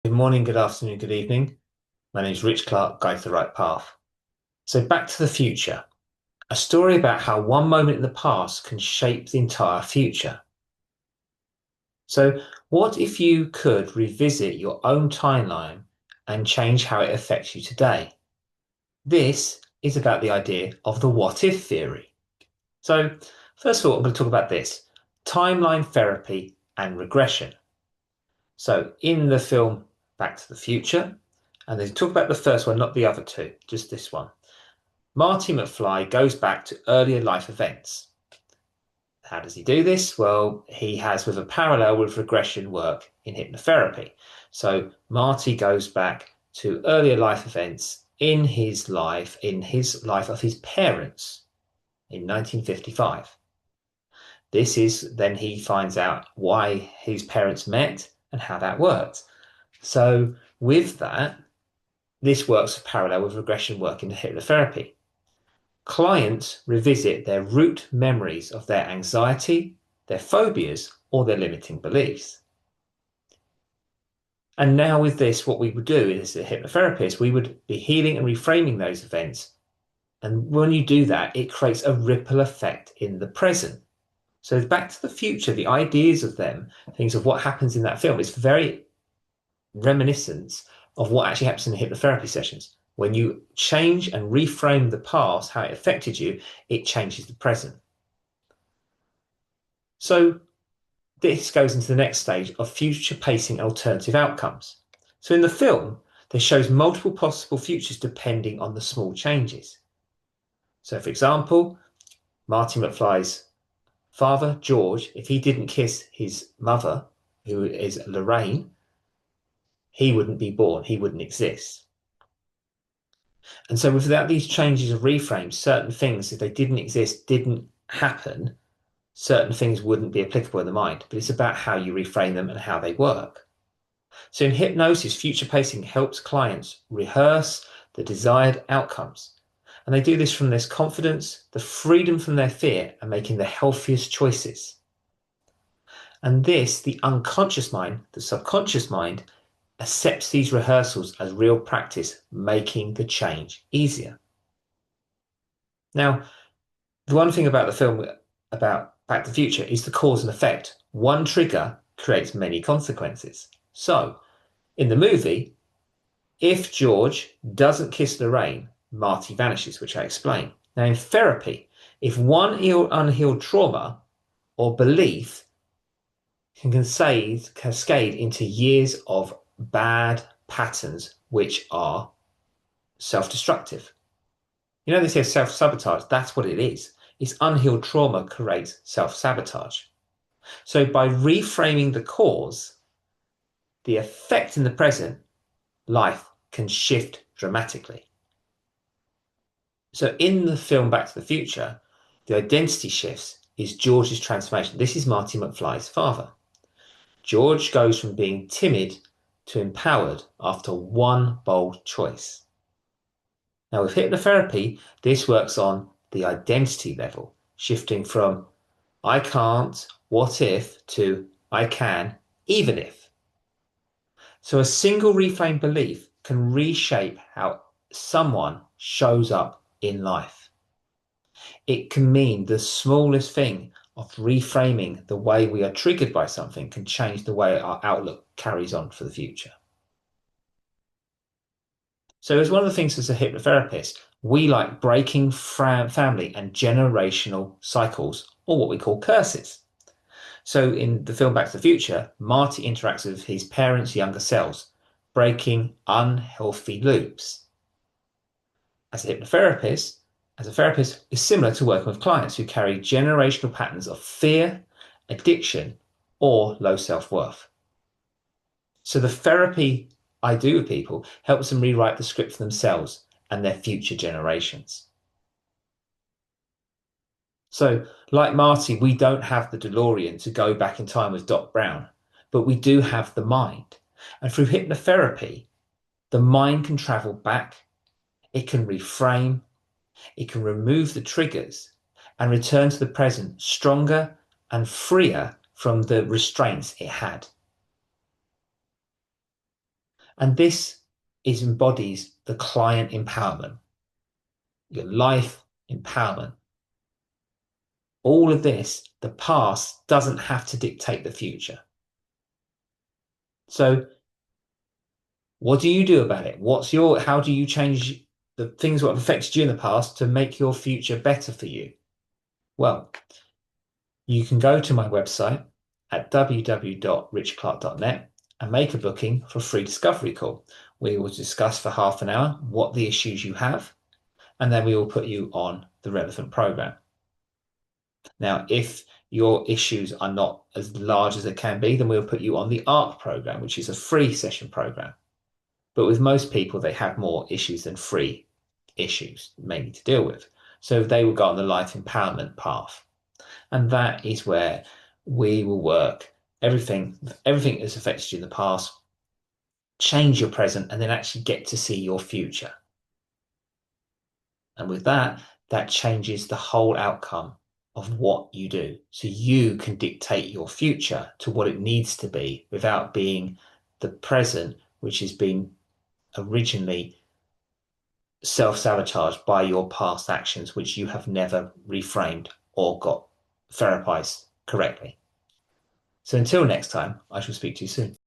Good morning, good afternoon, good evening. My name is Rich Clark, Guide to the Right Path. So, Back to the Future, a story about how one moment in the past can shape the entire future. So, what if you could revisit your own timeline and change how it affects you today? This is about the idea of the what if theory. So, first of all, I'm going to talk about this timeline therapy and regression. So, in the film Back to the Future, and they talk about the first one, not the other two, just this one. Marty McFly goes back to earlier life events. How does he do this? Well, he has with a parallel with regression work in hypnotherapy. So Marty goes back to earlier life events in his life of his parents in 1955. This is then he finds out why his parents met and how that worked. So with that, this works parallel with regression work in hypnotherapy. Clients revisit their root memories of their anxiety, their phobias, or their limiting beliefs. And now with this, what we would do as a hypnotherapist, we would be healing and reframing those events. And when you do that, it creates a ripple effect in the present. So Back to the Future, the ideas of them, things of what happens in that film, is very reminiscent of what actually happens in the hypnotherapy sessions. When you change and reframe the past, how it affected you, it changes the present. So this goes into the next stage of future pacing alternative outcomes. So in the film, this shows multiple possible futures depending on the small changes. So for example, Marty McFly's father, George, if he didn't kiss his mother, who is Lorraine, he wouldn't be born, he wouldn't exist. And so without these changes of reframes, certain things, if they didn't exist, didn't happen, certain things wouldn't be applicable in the mind. But it's about how you reframe them and how they work. So in hypnosis, future pacing helps clients rehearse the desired outcomes. And they do this from this confidence, the freedom from their fear, and making the healthiest choices. And this, the unconscious mind, the subconscious mind, accepts these rehearsals as real practice, making the change easier. Now, the one thing about the film about Back to the Future is the cause and effect. One trigger creates many consequences. So, in the movie, if George doesn't kiss Lorraine, Marty vanishes, which I explain. Now, in therapy, if one unhealed trauma or belief can cascade into years of bad patterns which are self-destructive. You know, they say self-sabotage, that's what it is. It's unhealed trauma creates self-sabotage. So by reframing the cause, the effect in the present, life can shift dramatically. So in the film Back to the Future, the identity shifts is George's transformation. This is Marty McFly's father. George goes from being timid to empowered after one bold choice. Now, with hypnotherapy, this works on the identity level, shifting from I can't, what if, to I can, even if. So a single reframed belief can reshape how someone shows up in life. It can mean the smallest thing of reframing the way we are triggered by something can change the way our outlook carries on for the future. So as one of the things as a hypnotherapist, we like breaking family and generational cycles, or what we call curses. So in the film Back to the Future, Marty interacts with his parents' younger selves, breaking unhealthy loops. As a hypnotherapist, as a therapist, is similar to working with clients who carry generational patterns of fear, addiction, or low self-worth. So the therapy I do with people helps them rewrite the script for themselves and their future generations. So, like Marty, we don't have the DeLorean to go back in time with Doc Brown, but we do have the mind. And through hypnotherapy, the mind can travel back, it can reframe, it can remove the triggers and return to the present stronger and freer from the restraints it had. And this embodies the client empowerment, your life empowerment. All of this, the past doesn't have to dictate the future. So what do you do about it? How do you change the things that have affected you in the past to make your future better for you? Well, you can go to my website at www.richclark.net and make a booking for a free discovery call. We will discuss for half an hour what the issues you have, and then we will put you on the relevant program. Now, if your issues are not as large as it can be, then we'll put you on the ARC program, which is a free session program. But with most people, they have more issues than free issues mainly to deal with. So they will go on the life empowerment path. And that is where we will work everything that's affected you in the past, change your present, and then actually get to see your future. And with that, that changes the whole outcome of what you do. So you can dictate your future to what it needs to be without being the present, which has been originally self-sabotaged by your past actions, which you have never reframed or got therapized correctly. So until next time, I shall speak to you soon.